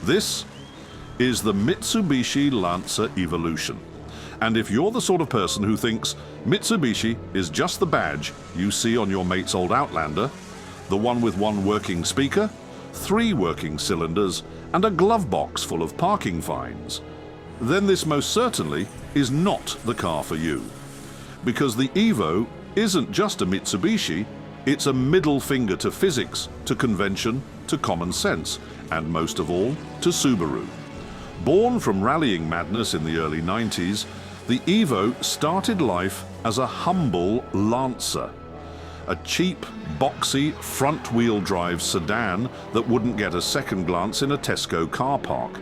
This is the Mitsubishi Lancer Evolution. And if you're the sort of person who thinks Mitsubishi is just the badge you see on your mate's old Outlander, the one with one working speaker, 3 working cylinders, and a glove box full of parking fines, then this most certainly is not the car for you. Because the Evo isn't just a Mitsubishi, it's a middle finger to physics, to convention, to common sense, and most of all, to Subaru. Born from rallying madness in the early 90s, the Evo started life as a humble Lancer, a cheap, boxy, front-wheel drive sedan that wouldn't get a second glance in a Tesco car park.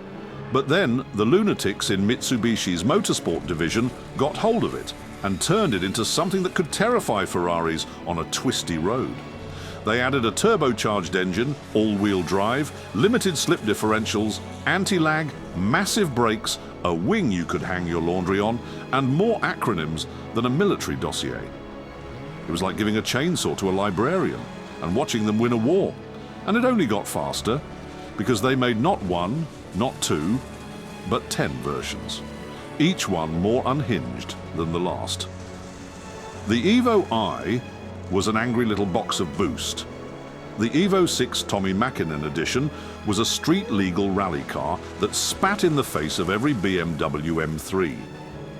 But then the lunatics in Mitsubishi's motorsport division got hold of it and turned it into something that could terrify Ferraris on a twisty road. They added a turbocharged engine, all-wheel drive, limited slip differentials, anti-lag, massive brakes, a wing you could hang your laundry on, and more acronyms than a military dossier. It was like giving a chainsaw to a librarian and watching them win a war. And it only got faster, because they made not 1, not 2, but 10 versions, each one more unhinged than the last. The Evo I was an angry little box of boost. The Evo 6 Tommy Mäkinen edition was a street-legal rally car that spat in the face of every BMW M3.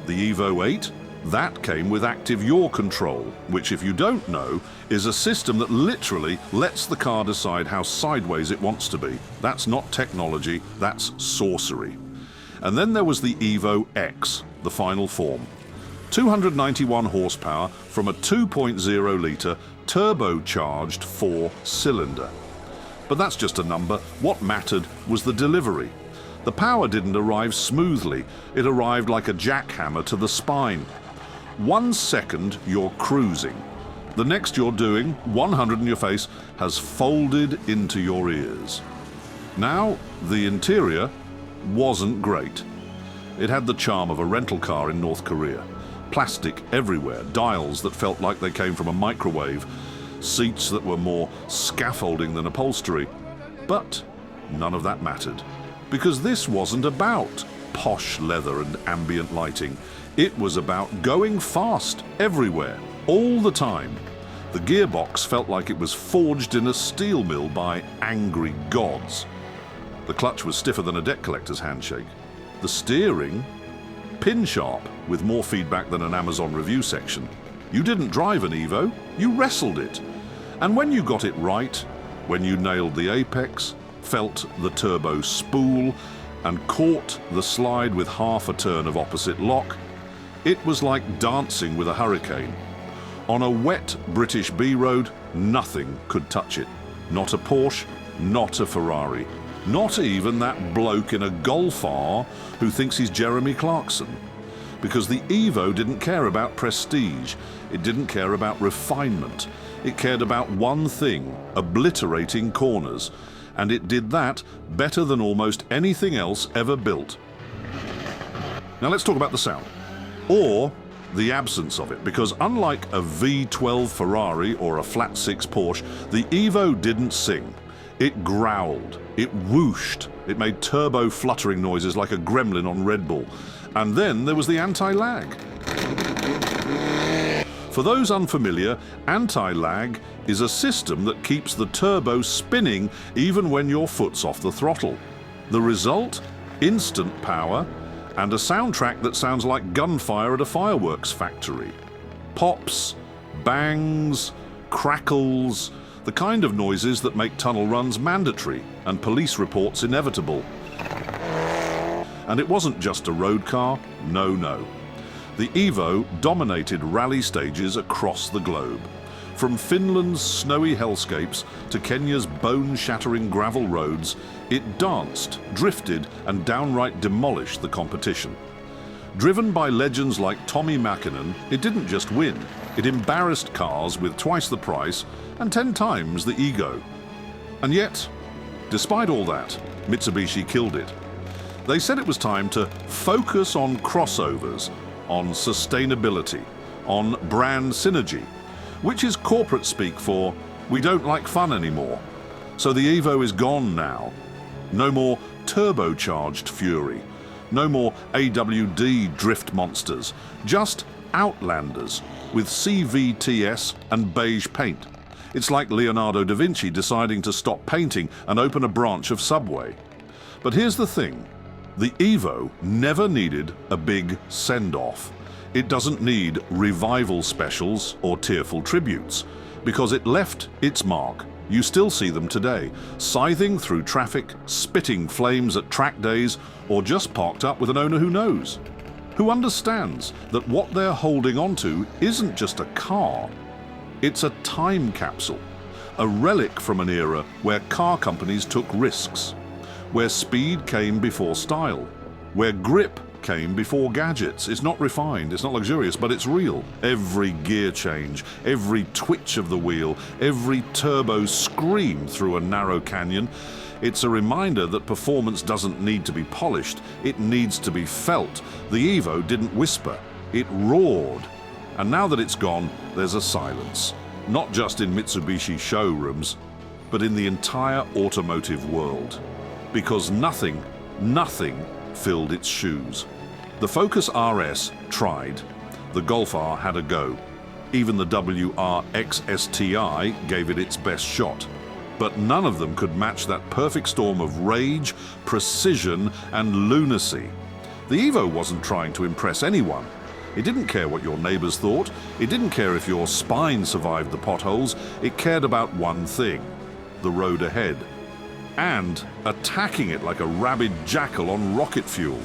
The Evo 8? That came with active yaw control, which, if you don't know, is a system that literally lets the car decide how sideways it wants to be. That's not technology, that's sorcery. And then there was the Evo X, the final form. 291 horsepower from a 2.0-litre turbocharged 4-cylinder. But that's just a number. What mattered was the delivery. The power didn't arrive smoothly. It arrived like a jackhammer to the spine. 1 second you're cruising. The next you're doing, 100 in your face, has folded into your ears. Now, the interior wasn't great. It had the charm of a rental car in North Korea. Plastic everywhere, dials that felt like they came from a microwave, seats that were more scaffolding than upholstery. But none of that mattered, because this wasn't about posh leather and ambient lighting. It was about going fast everywhere, all the time. The gearbox felt like it was forged in a steel mill by angry gods. The clutch was stiffer than a debt collector's handshake. The steering, pin sharp, with more feedback than an Amazon review section. You didn't drive an Evo, you wrestled it. And when you got it right, when you nailed the apex, felt the turbo spool, and caught the slide with half a turn of opposite lock, it was like dancing with a hurricane. On a wet British B-road, nothing could touch it. Not a Porsche, not a Ferrari. Not even that bloke in a Golf R who thinks he's Jeremy Clarkson. Because the Evo didn't care about prestige. It didn't care about refinement. It cared about one thing, obliterating corners. And it did that better than almost anything else ever built. Now let's talk about the sound. Or the absence of it, because unlike a V12 Ferrari or a flat 6 Porsche, the Evo didn't sing. It growled, it whooshed, it made turbo fluttering noises like a gremlin on Red Bull. And then there was the anti-lag. For those unfamiliar, anti-lag is a system that keeps the turbo spinning even when your foot's off the throttle. The result? Instant power and a soundtrack that sounds like gunfire at a fireworks factory. Pops, bangs, crackles, the kind of noises that make tunnel runs mandatory and police reports inevitable. And it wasn't just a road car, no. The Evo dominated rally stages across the globe. From Finland's snowy hellscapes to Kenya's bone-shattering gravel roads, it danced, drifted, and downright demolished the competition. Driven by legends like Tommy Mäkinen, it didn't just win. It embarrassed cars with twice the price and 10 times the ego. And yet, despite all that, Mitsubishi killed it. They said it was time to focus on crossovers, on sustainability, on brand synergy, which is corporate speak for we don't like fun anymore. So the Evo is gone now. No more turbocharged fury. No more AWD drift monsters, just Outlanders with CVTS and beige paint. It's like Leonardo da Vinci deciding to stop painting and open a branch of Subway. But here's the thing. The Evo never needed a big send-off. It doesn't need revival specials or tearful tributes, because it left its mark. You still see them today, scything through traffic, spitting flames at track days, or just parked up with an owner who knows, who understands that what they're holding onto isn't just a car, it's a time capsule, a relic from an era where car companies took risks, where speed came before style, where grip came before gadgets. It's not refined, it's not luxurious, but it's real. Every gear change, every twitch of the wheel, every turbo scream through a narrow canyon, it's a reminder that performance doesn't need to be polished, it needs to be felt. The Evo didn't whisper, it roared. And now that it's gone, there's a silence. Not just in Mitsubishi showrooms, but in the entire automotive world. Because nothing filled its shoes. The Focus RS tried. The Golf R had a go. Even the WRX STI gave it its best shot. But none of them could match that perfect storm of rage, precision, and lunacy. The Evo wasn't trying to impress anyone. It didn't care what your neighbors thought. It didn't care if your spine survived the potholes. It cared about one thing: the road ahead. And attacking it like a rabid jackal on rocket fuel.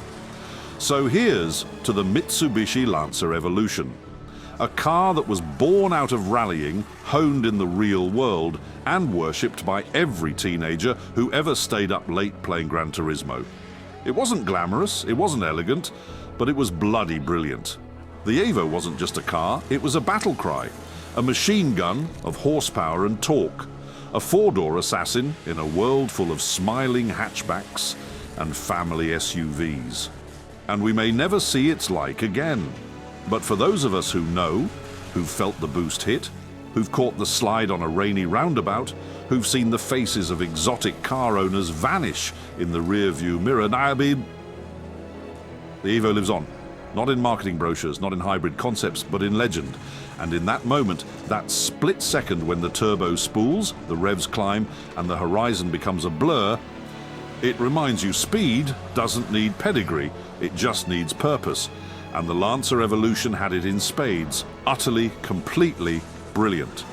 So here's to the Mitsubishi Lancer Evolution. A car that was born out of rallying, honed in the real world, and worshipped by every teenager who ever stayed up late playing Gran Turismo. It wasn't glamorous, it wasn't elegant, but it was bloody brilliant. The Evo wasn't just a car, it was a battle cry, a machine gun of horsepower and torque, a four-door assassin in a world full of smiling hatchbacks and family SUVs. And we may never see its like again. But for those of us who know, who've felt the boost hit, who've caught the slide on a rainy roundabout, who've seen the faces of exotic car owners vanish in the rear-view mirror, the Evo lives on. Not in marketing brochures, not in hybrid concepts, but in legend. And in that moment, that split second when the turbo spools, the revs climb, and the horizon becomes a blur, it reminds you speed doesn't need pedigree, it just needs purpose. And the Lancer Evolution had it in spades, utterly, completely brilliant.